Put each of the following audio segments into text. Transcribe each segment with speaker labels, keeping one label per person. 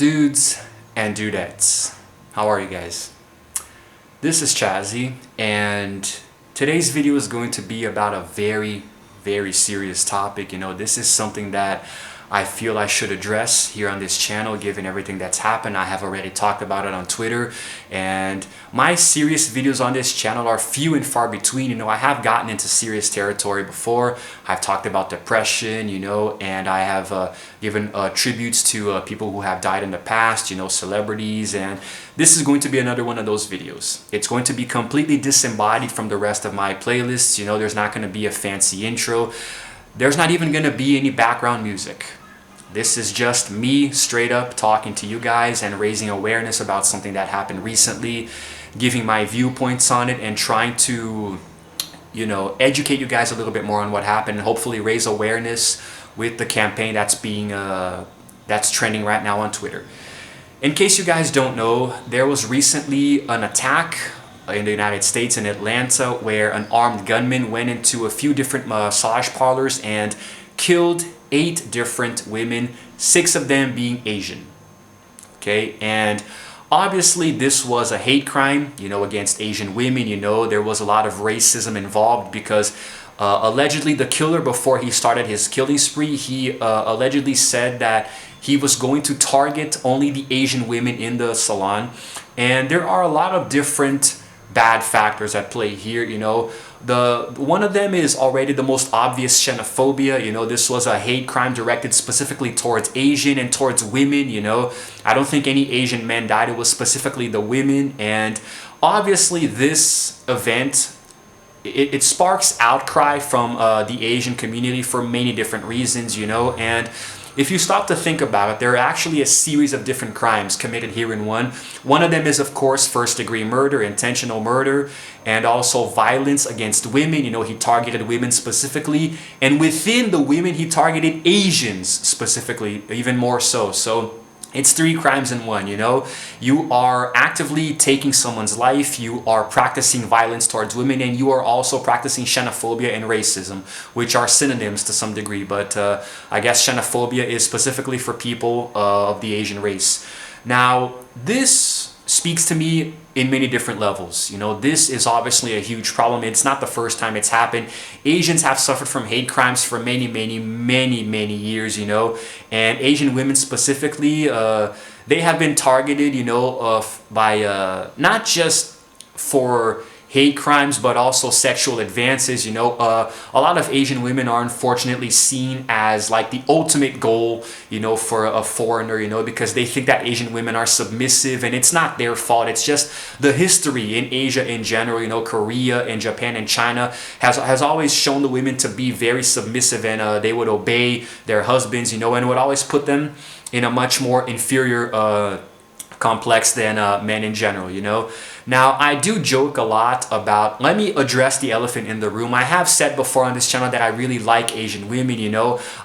Speaker 1: Dudes and dudettes, how are you guys? This is Chazzy, and today's video is going to be about a very serious topic. This is something that I feel I should address here on this channel given everything that's happened. I have already talked about it on Twitter, and my serious videos on this channel are few and far between. I have gotten into serious territory before. I've talked about depression, and I have given tributes to people who have died in the past, celebrities, and this is going to be another one of those videos. It's going to be completely disembodied from the rest of my playlists. There's not going to be a fancy intro. There's not even going to be any background music. This is just me straight up talking to you guys and raising awareness about something that happened recently, giving my viewpoints on it and trying to, educate you guys a little bit more on what happened and hopefully raise awareness with the campaign that's trending right now on Twitter. In case you guys don't know, there was recently an attack in the United States in Atlanta where an armed gunman went into a few different massage parlors and killed 8 different women, 6 of them being Asian. Okay, and obviously this was a hate crime, against Asian women. There was a lot of racism involved because allegedly the killer, before he started his killing spree, he allegedly said that he was going to target only the Asian women in the salon. And there are a lot of different bad factors at play here. One of them is already the most obvious: xenophobia. This was a hate crime directed specifically towards Asian and towards women. I don't think any Asian men died. It was specifically the women. And obviously this event, it sparks outcry from the Asian community for many different reasons, and if you stop to think about it, there are actually a series of different crimes committed here in one. One of them is, of course, first-degree murder, intentional murder, and also violence against women. He targeted women specifically, and within the women, he targeted Asians specifically, even more so. So it's 3 crimes in one. You are actively taking someone's life, you are practicing violence towards women, and you are also practicing xenophobia and racism, which are synonyms to some degree, but I guess xenophobia is specifically for people of the Asian race. Now, this speaks to me in many different levels. This is obviously a huge problem. It's not the first time it's happened. Asians have suffered from hate crimes for many years, and Asian women specifically, they have been targeted, by not just for hate crimes, but also sexual advances. A lot of Asian women are unfortunately seen as like the ultimate goal, for a foreigner, because they think that Asian women are submissive, and it's not their fault. It's just the history in Asia in general. Korea and Japan and China has always shown the women to be very submissive, and they would obey their husbands, and would always put them in a much more inferior complex than men in general. Now, I do joke a lot about, let me address the elephant in the room. I have said before on this channel that I really like Asian women.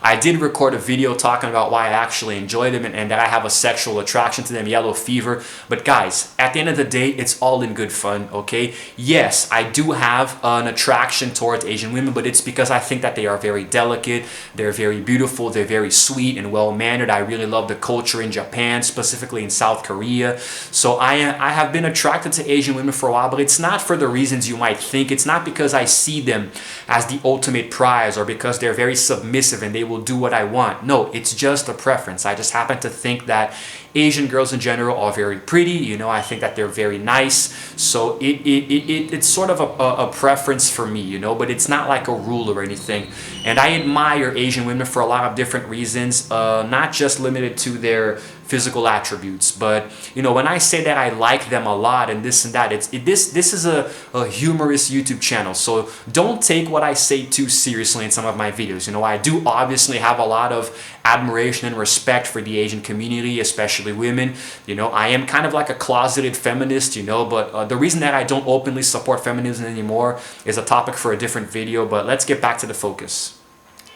Speaker 1: I did record a video talking about why I actually enjoy them and that I have a sexual attraction to them, yellow fever. But guys, at the end of the day, it's all in good fun, okay? Yes, I do have an attraction towards Asian women, but it's because I think that they are very delicate, they're very beautiful, they're very sweet and well-mannered. I really love the culture in Japan, specifically in South Korea. So I have been attracted to Asian women for a while, but it's not for the reasons you might think. It's not because I see them as the ultimate prize or because they're very submissive and they will do what I want. No, it's just a preference. I just happen to think that Asian girls in general are very pretty. I think that they're very nice. So it's sort of a preference for me, but it's not like a rule or anything. And I admire Asian women for a lot of different reasons, not just limited to their physical attributes, but when I say that I like them a lot and this and that, this is a humorous YouTube channel, so don't take what I say too seriously in some of my videos. I do obviously have a lot of admiration and respect for the Asian community, especially women. I am kind of like a closeted feminist, but the reason that I don't openly support feminism anymore is a topic for a different video. But let's get back to the focus.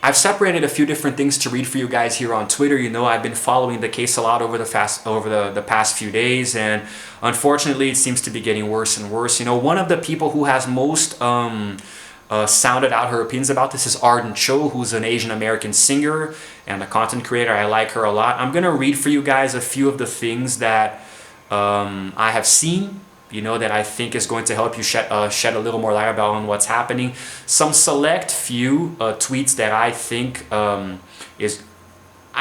Speaker 1: I've separated a few different things to read for you guys here on Twitter. I've been following the case a lot over the past few days, and unfortunately it seems to be getting worse and worse. One of the people who has most sounded out her opinions about this is Arden Cho, who's an Asian American singer and a content creator. I like her a lot. I'm gonna read for you guys a few of the things that I have seen, you know, that I think is going to help you shed a little more light about on what's happening. Some select few tweets that I think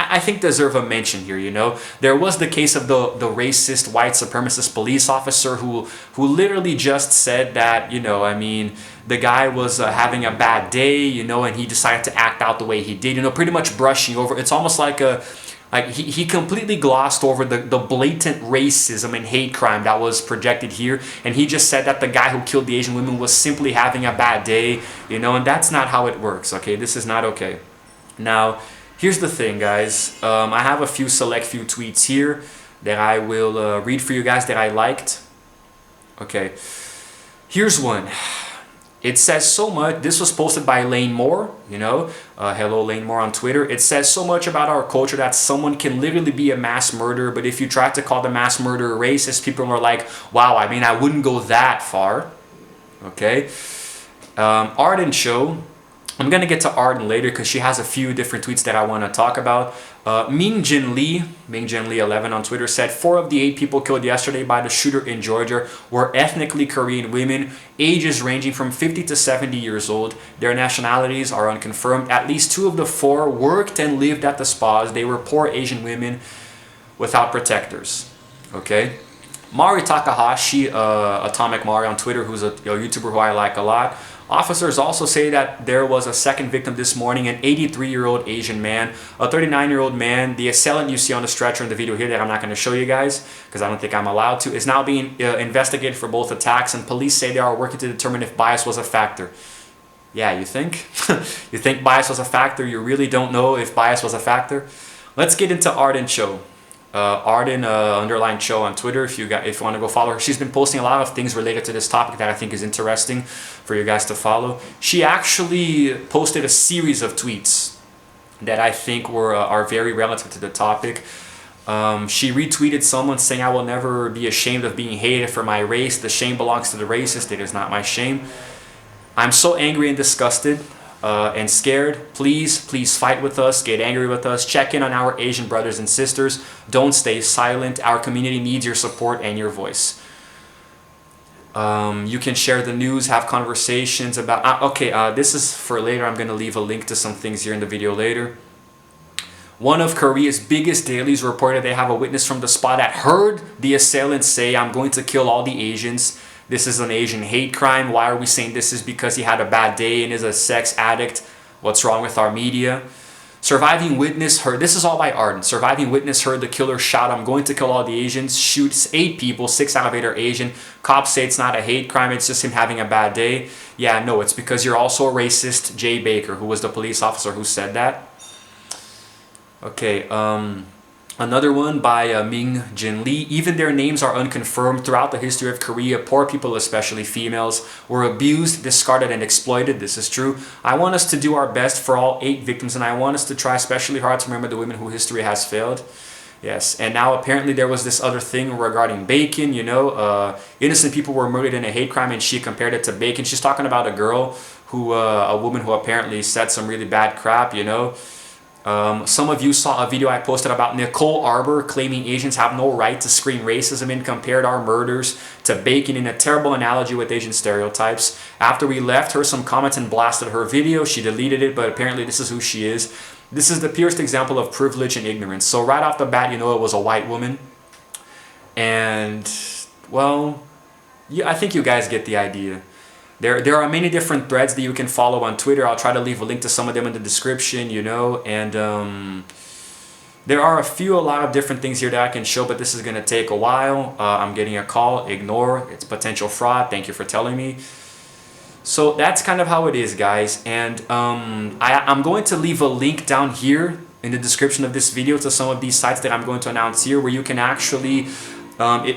Speaker 1: I think deserve a mention here, you know. There was the case of the racist white supremacist police officer who literally just said that, you know, I mean, the guy was having a bad day, you know, and he decided to act out the way he did, you know, pretty much brushing over. It's almost like he completely glossed over the blatant racism and hate crime that was projected here, and he just said that the guy who killed the Asian women was simply having a bad day, you know, and that's not how it works, okay? This is not okay. Now, here's the thing, guys. I have a few tweets here that I will read for you guys that I liked. Okay, here's one. It says so much. This was posted by Lane Moore, you know. Hello, Lane Moore on Twitter. It says so much about our culture that someone can literally be a mass murderer, but if you try to call the mass murderer racist, people are like, wow, I mean, I wouldn't go that far. Okay. Arden Cho. I'm going to get to Arden later because she has a few different tweets that I want to talk about. Ming Jin Lee 11 on Twitter said, 4 of the 8 people killed yesterday by the shooter in Georgia were ethnically Korean women, ages ranging from 50 to 70 years old. Their nationalities are unconfirmed. At least 2 of the 4 worked and lived at the spas. They were poor Asian women without protectors. Okay? Mari Takahashi, Atomic Mari on Twitter, who's a YouTuber who I like a lot. Officers also say that there was a second victim this morning, an 83-year-old Asian man, a 39-year-old man. The assailant you see on the stretcher in the video here that I'm not going to show you guys because I don't think I'm allowed to, is now being investigated for both attacks, and police say they are working to determine if bias was a factor. Yeah, you think? You think bias was a factor? You really don't know if bias was a factor? Let's get into Arden Cho. Arden _ Cho on Twitter if you want to go follow her. She's been posting a lot of things related to this topic that I think is interesting for you guys to follow. She actually posted a series of tweets that I think are very relative to the topic. She retweeted someone saying, "I will never be ashamed of being hated for my race. The shame belongs to the racist. It is not my shame. I'm so angry and disgusted and scared. Please fight with us, get angry with us, check in on our Asian brothers and sisters. Don't stay silent. Our community needs your support and your voice." You can share the news, have conversations about... this is for later. I'm going to leave a link to some things here in the video later. One of Korea's biggest dailies reported they have a witness from the spa that heard the assailant say, "I'm going to kill all the Asians. This is an Asian hate crime. Why are we saying this is because he had a bad day and is a sex addict? What's wrong with our media?" Surviving witness heard, this is all by Arden. Surviving witness heard the killer shout, "I'm going to kill all the Asians," shoots 8 people, 6 out of 8 are Asian. Cops say it's not a hate crime, it's just him having a bad day. Yeah, no, it's because you're also a racist. Jay Baker, who was the police officer who said that. Okay, another one by Ming Jin Lee. Even their names are unconfirmed. Throughout the history of Korea, poor people, especially females, were abused, discarded, and exploited. This is true. I want us to do our best for all 8 victims, and I want us to try especially hard to remember the women who history has failed. Yes, and now apparently there was this other thing regarding bacon, you know. Innocent people were murdered in a hate crime, and she compared it to bacon. She's talking about a girl who, a woman who apparently said some really bad crap, you know. Some of you saw a video I posted about Nicole Arbor claiming Asians have no right to scream racism and compared our murders to bacon in a terrible analogy with Asian stereotypes. After we left her some comments and blasted her video, she deleted it, but apparently this is who she is. This is the purest example of privilege and ignorance. So right off the bat, you know it was a white woman. And, well, yeah, I think you guys get the idea. There are many different threads that you can follow on Twitter. I'll try to leave a link to some of them in the description, you know. And there are a lot of different things here that I can show, but this is going to take a while. I'm getting a call. Ignore. It's potential fraud. Thank you for telling me. So that's kind of how it is, guys. And I'm going to leave a link down here in the description of this video to some of these sites that I'm going to announce here, where you can actually...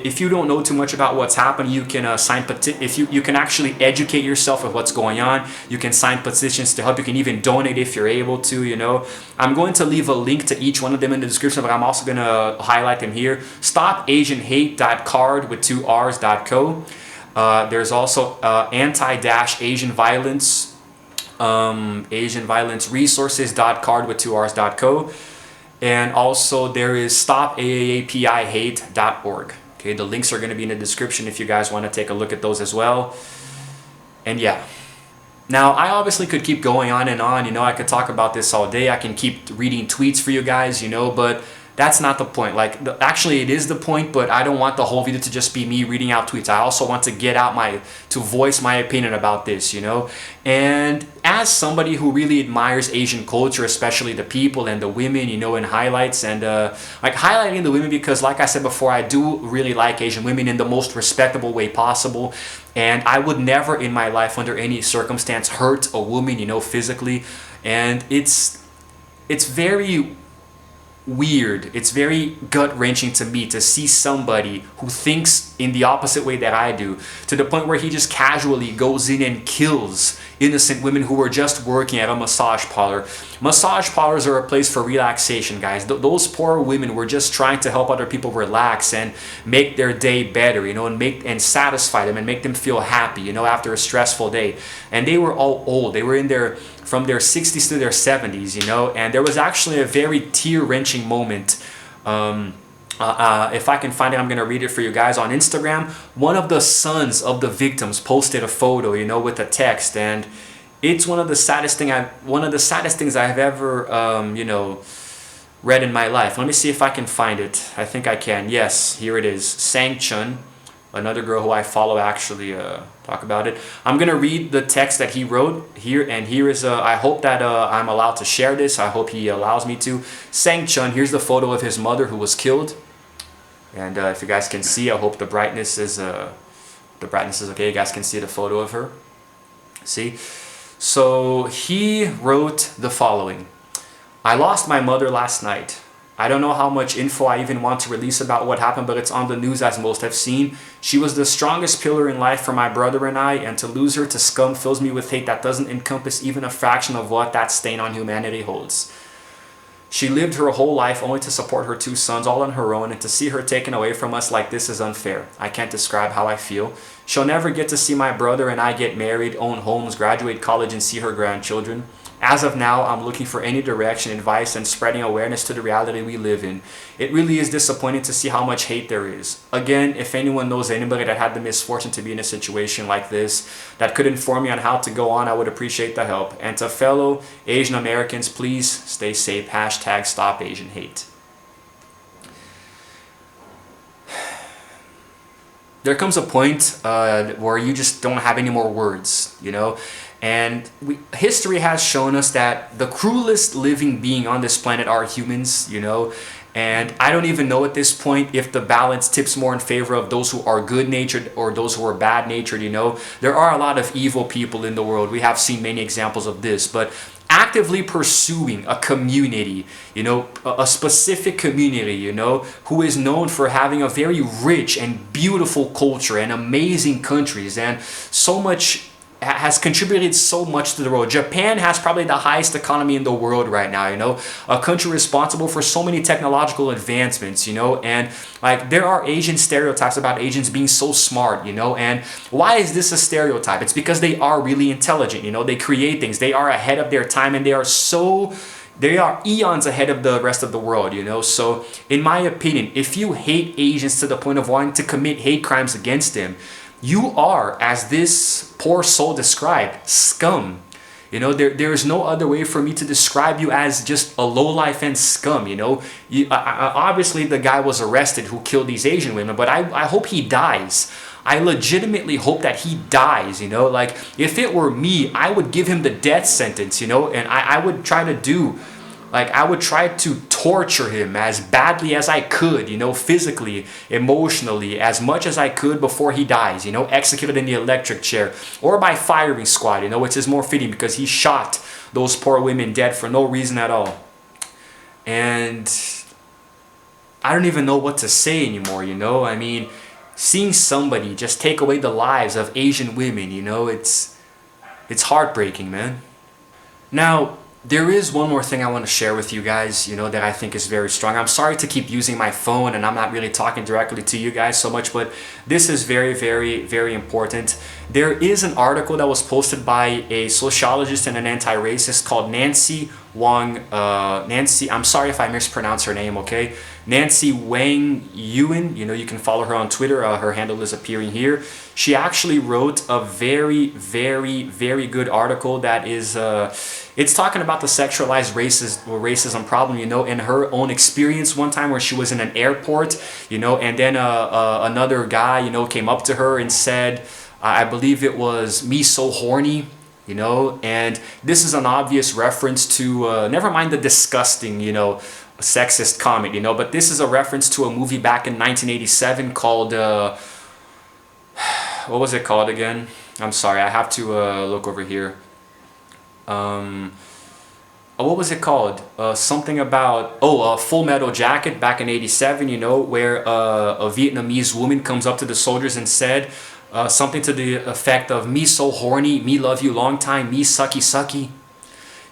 Speaker 1: if you don't know too much about what's happening, you can sign petitions. You can actually educate yourself with what's going on. You can sign petitions to help. You can even donate if you're able to, you know. I'm going to leave a link to each one of them in the description, but I'm also going to highlight them here. StopAsianHate.card with 2 R's.co. There's also anti-Asian violence AsianViolenceResources.card with 2Rs.co. And also there is StopAAPIHate.org. Okay, the links are going to be in the description if you guys want to take a look at those as well. And yeah. Now, I obviously could keep going on and on, you know, I could talk about this all day. I can keep reading tweets for you guys, you know, but that's not the point. Like, actually it is the point, but I don't want the whole video to just be me reading out tweets. I also want to get out to voice my opinion about this, you know. And as somebody who really admires Asian culture, especially the people and the women, you know, in highlights and like highlighting the women, because like I said before, I do really like Asian women in the most respectable way possible. And I would never in my life under any circumstance hurt a woman, you know, physically. And it's very weird. It's very gut-wrenching to me to see somebody who thinks in the opposite way that I do, to the point where he just casually goes in and kills innocent women who were just working at a massage parlor. Massage parlors are a place for relaxation, guys. Those poor women were just trying to help other people relax and make their day better, you know, and satisfy them and make them feel happy, you know, after a stressful day. And they were all old. They were from their 60s to their 70s, you know, and there was actually a very tear-wrenching moment. If I can find it, I'm gonna read it for you guys. On Instagram, one of the sons of the victims posted a photo, you know, with a text, and it's one of the saddest things I've ever, you know, read in my life. Let me see if I can find it. I think I can. Yes, here it is. Sang Chun, another girl who I follow, actually talk about it. I'm gonna read the text that he wrote here, and here is I hope that I'm allowed to share this. I hope he allows me to. Sang Chun, here's the photo of his mother who was killed. And if you guys can see, I hope the brightness is okay. You guys can see the photo of her. See? So he wrote the following. I lost my mother last night. I don't know how much info I even want to release about what happened, but it's on the news as most have seen. She was the strongest pillar in life for my brother and I, and to lose her to scum fills me with hate that doesn't encompass even a fraction of what that stain on humanity holds. She lived her whole life only to support her 2 sons all on her own, and to see her taken away from us like this is unfair. I can't describe how I feel. She'll never get to see my brother and I get married, own homes, graduate college, and see her grandchildren. As of now, I'm looking for any direction, advice, and spreading awareness to the reality we live in. It really is disappointing to see how much hate there is. Again, if anyone knows anybody that had the misfortune to be in a situation like this, that could inform me on how to go on, I would appreciate the help. And to fellow Asian Americans, please stay safe. Hashtag Stop Asian Hate. There comes a point where you just don't have any more words, you know? And history has shown us that the cruelest living being on this planet are humans, you know? And I don't even know at this point if the balance tips more in favor of those who are good-natured or those who are bad-natured, you know? There are a lot of evil people in the world. We have seen many examples of this, but actively pursuing a community, you know, a specific community, you know, who is known for having a very rich and beautiful culture and amazing countries, and so much has contributed so much to the world. Japan has probably the highest economy in the world right now, you know, a country responsible for so many technological advancements, you know, and like there are Asian stereotypes about Asians being so smart, you know, and why is this a stereotype? It's because they are really intelligent, you know, they create things, they are ahead of their time, and they are eons ahead of the rest of the world, you know. So in my opinion, if you hate Asians to the point of wanting to commit hate crimes against them, you are, as this poor soul described, scum. You know, there is no other way for me to describe you as just a lowlife and scum, you know. Obviously, the guy was arrested who killed these Asian women, but I hope he dies. I legitimately hope that he dies, you know. Like, if it were me, I would give him the death sentence, you know, and I would try to torture him as badly as I could, you know, physically, emotionally, as much as I could before he dies, you know, executed in the electric chair, or by firing squad, you know, which is more fitting because he shot those poor women dead for no reason at all. And I don't even know what to say anymore, you know. I mean, seeing somebody just take away the lives of Asian women, you know, it's heartbreaking, man. Now, there is one more thing I want to share with you guys, you know, that I think is very strong. I'm sorry to keep using my phone and I'm not really talking directly to you guys so much, but this is very, very, very important. there is an article that was posted by a sociologist and an anti-racist called Nancy Wang, I'm sorry if I mispronounce her name, okay? Nancy Wang Yuan, you know, you can follow her on Twitter, her handle is appearing here. She actually wrote a very, very, very good article that is, it's talking about the sexualized racism problem, you know, in her own experience one time where she was in an airport, you know, and then another guy, you know, came up to her and said, I believe it was "me so horny," you know, and this is an obvious reference to, never mind the disgusting, you know, sexist comment, you know, but this is a reference to a movie back in 1987 called, what was it called again? I'm sorry, I have to look over here. What was it called? Something about, Full Metal Jacket back in 87, you know, where a Vietnamese woman comes up to the soldiers and said, something to the effect of "me so horny, me love you long time, me sucky sucky."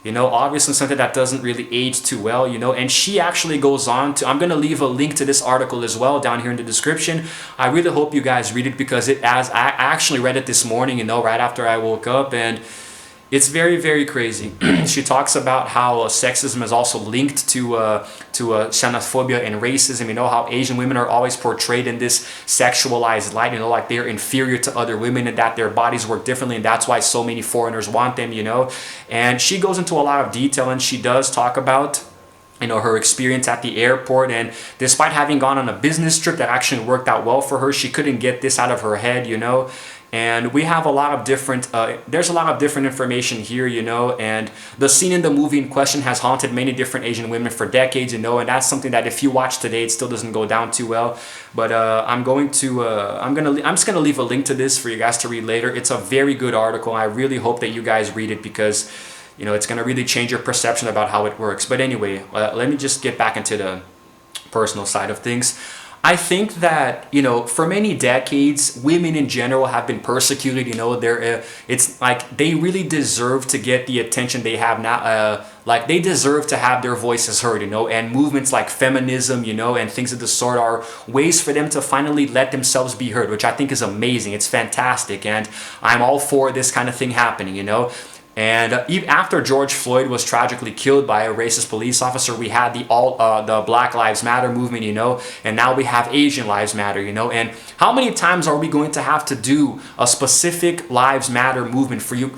Speaker 1: You know, obviously something that doesn't really age too well, you know, and she actually goes on to, I'm going to leave a link to this article as well down here in the description. I really hope you guys read it because I actually read it this morning, you know, right after I woke up, and it's very, very crazy. She talks about how sexism is also linked to xenophobia and racism. You know, how Asian women are always portrayed in this sexualized light, you know, like they're inferior to other women and that their bodies work differently, and that's why so many foreigners want them, you know. And she goes into a lot of detail, and she does talk about, you know, her experience at the airport, and despite having gone on a business trip that actually worked out well for her, she couldn't get this out of her head, you know. And we have a lot of different, there's a lot of different information here, you know, and the scene in the movie in question has haunted many different Asian women for decades, you know, and that's something that if you watch today, it still doesn't go down too well. But I'm just gonna leave a link to this for you guys to read later. It's a very good article. I really hope that you guys read it because, you know, it's gonna really change your perception about how it works. But anyway, let me just get back into the personal side of things. I think that, you know, for many decades, women in general have been persecuted. You know, it's like they really deserve to get the attention they have now. Like they deserve to have their voices heard, you know, and movements like feminism, you know, and things of the sort are ways for them to finally let themselves be heard, which I think is amazing. It's fantastic. And I'm all for this kind of thing happening, you know. And even after George Floyd was tragically killed by a racist police officer, we had the Black Lives Matter movement, you know, and now we have Asian Lives Matter, you know. And how many times are we going to have to do a specific Lives Matter movement for you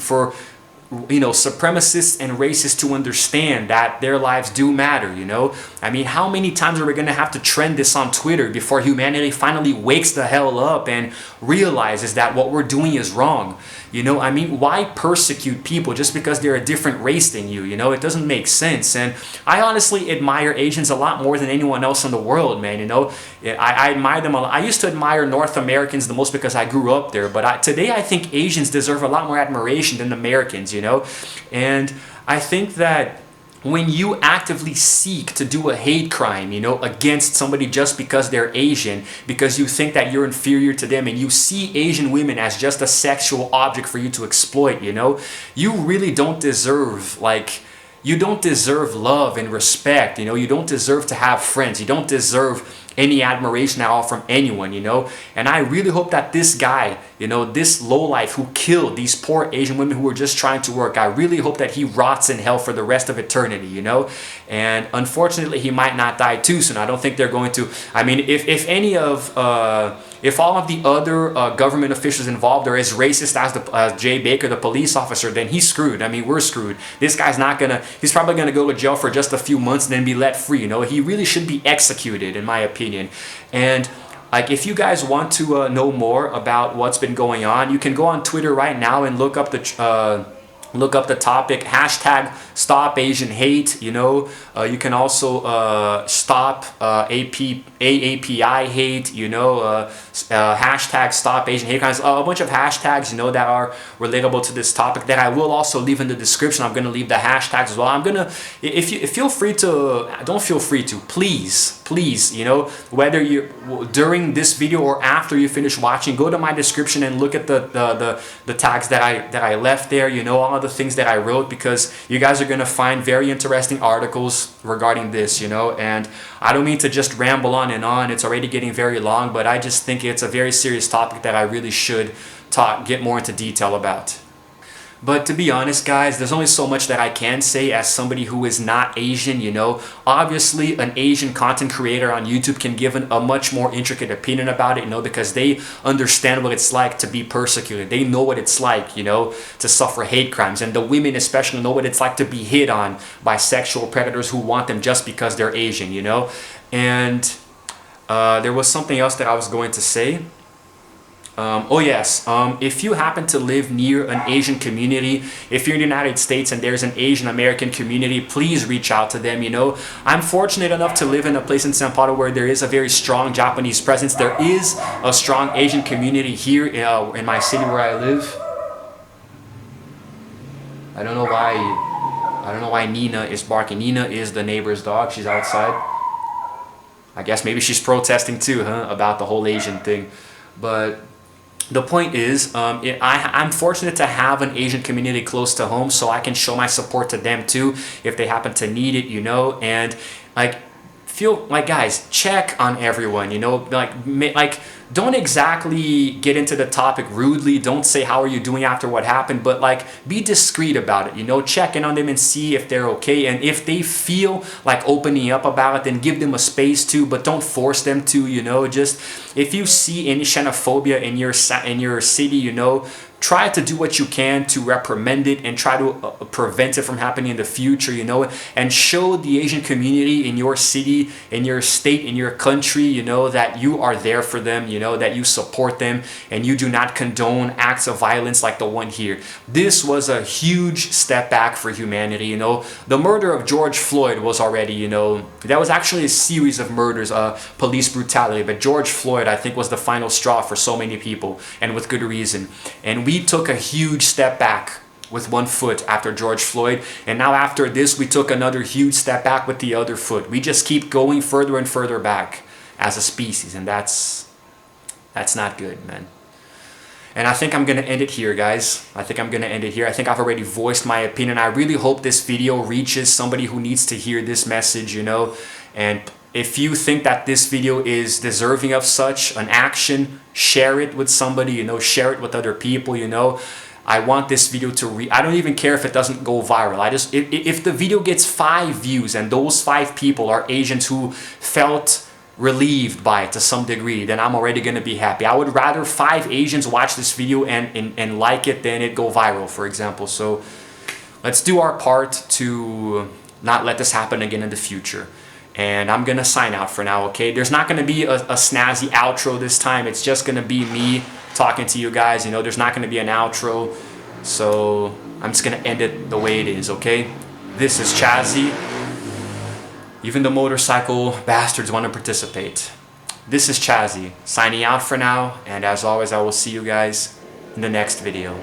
Speaker 1: know, supremacists and racists to understand that their lives do matter, you know? I mean, how many times are we gonna have to trend this on Twitter before humanity finally wakes the hell up and realizes that what we're doing is wrong? You know, I mean, why persecute people just because they're a different race than you? You know, it doesn't make sense. And I honestly admire Asians a lot more than anyone else in the world, man. You know, I admire them a lot. I used to admire North Americans the most because I grew up there. But today I think Asians deserve a lot more admiration than Americans, you know. And I think that when you actively seek to do a hate crime, you know, against somebody just because they're Asian, because you think that you're inferior to them and you see Asian women as just a sexual object for you to exploit, you know, you really don't deserve, like, you don't deserve love and respect, you know, you don't deserve to have friends, you don't deserve any admiration at all from anyone, you know. And I really hope that this guy, you know, this lowlife who killed these poor Asian women who were just trying to work, I really hope that he rots in hell for the rest of eternity, you know. And unfortunately, he might not die too soon. I don't think they're going to. I mean, if all of the other government officials involved are as racist as Jay Baker, the police officer, then he's screwed. I mean, we're screwed. This guy's not gonna, he's probably gonna go to jail for just a few months and then be let free, you know. He really should be executed, in my opinion. And like, if you guys want to know more about what's been going on, you can go on Twitter right now and look up the topic #StopAsianHate. You know, you can also stop AAPI hate. You know, #StopAsianHate. A bunch of hashtags, you know, that are relatable to this topic that I will also leave in the description. I'm gonna leave the hashtags as well. I'm gonna, if you feel free to, don't feel free to, please, you know, whether you during this video or after you finish watching, go to my description and look at the tags that I left there. You know, all of the things that I wrote, because you guys are gonna find very interesting articles regarding this, you know. And I don't mean to just ramble on and on. It's already getting very long, but I just think it's a very serious topic that I really should get more into detail about. But to be honest, guys, there's only so much that I can say as somebody who is not Asian, you know. Obviously, an Asian content creator on YouTube can give a much more intricate opinion about it, you know, because they understand what it's like to be persecuted. They know what it's like, you know, to suffer hate crimes. And the women especially know what it's like to be hit on by sexual predators who want them just because they're Asian, you know. And there was something else that I was going to say. Oh yes, if you happen to live near an Asian community, if you're in the United States and there's an Asian American community, please reach out to them, you know. I'm fortunate enough to live in a place in São Paulo where there is a very strong Japanese presence. There is a strong Asian community here in my city where I live. I don't know why Nina is barking. Nina is the neighbor's dog. She's outside. I guess maybe she's protesting too, about the whole Asian thing. But the point is, I'm fortunate to have an Asian community close to home, so I can show my support to them too if they happen to need it, you know. And like, feel like, guys, check on everyone, you know. Like don't exactly get into the topic rudely. Don't say how are you doing after what happened, but like be discreet about it, you know. Check in on them and see if they're okay, and if they feel like opening up about it, then give them a space to, but don't force them to, you know. Just if you see any xenophobia in your city, you know, try to do what you can to reprimand it and try to prevent it from happening in the future, you know, and show the Asian community in your city, in your state, in your country, you know, that you are there for them, you know, that you support them and you do not condone acts of violence like the one here. This was a huge step back for humanity, you know. The murder of George Floyd was already, you know, that was actually a series of murders, police brutality, but George Floyd, I think, was the final straw for so many people, and with good reason. And we took a huge step back with one foot after George Floyd, and now after this we took another huge step back with the other foot. We just keep going further and further back as a species, and that's not good, man. And I think I'm gonna end it here, guys. I think I've already voiced my opinion. I really hope this video reaches somebody who needs to hear this message, you know. And if you think that this video is deserving of such an action, share it with somebody, you know, share it with other people, you know. I want this video to I don't even care if it doesn't go viral. If the video gets 5 views and those 5 people are Asians who felt relieved by it to some degree, then I'm already gonna be happy. I would rather 5 Asians watch this video and like it than it go viral, for example. So let's do our part to not let this happen again in the future. And I'm gonna sign out for now, okay? There's not gonna be a snazzy outro this time. It's just gonna be me talking to you guys, you know. There's not gonna be an outro, so I'm just gonna end it the way it is, okay? This is Chazzy. Even the motorcycle bastards want to participate. This is Chazzy, signing out for now, and as always, I will see you guys in the next video.